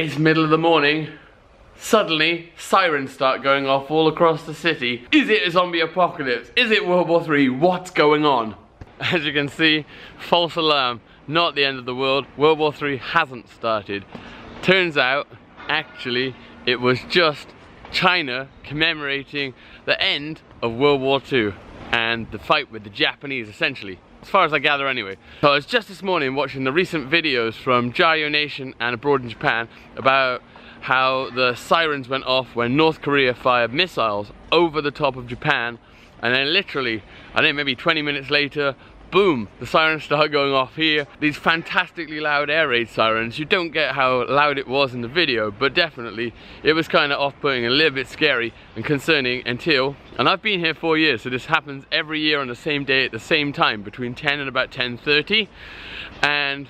It's middle of the morning. Suddenly, sirens start going off all across the city. Is it a zombie apocalypse? Is it World War III? What's going on? As you can see, false alarm. Not the end of the world. World War III hasn't started. Turns out, actually, it was just China commemorating the end of World War II and the fight with the Japanese, essentially. As far as I gather anyway. So I was just this morning watching the recent videos from Jayo Nation and abroad in Japan about how the sirens went off when North Korea fired missiles over the top of Japan, and then literally, I think maybe 20 minutes later, boom, the sirens start going off here. These fantastically loud air raid sirens. You don't get how loud it was in the video, but definitely it was kind of off-putting, a little bit scary and concerning until, and I've been here 4 years, so this happens every year on the same day at the same time, between 10 and about 10:30, and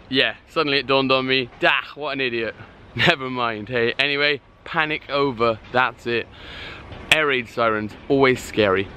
yeah, suddenly it dawned on me, what an idiot. Never mind, hey, anyway, panic over, that's it. Air raid sirens, always scary.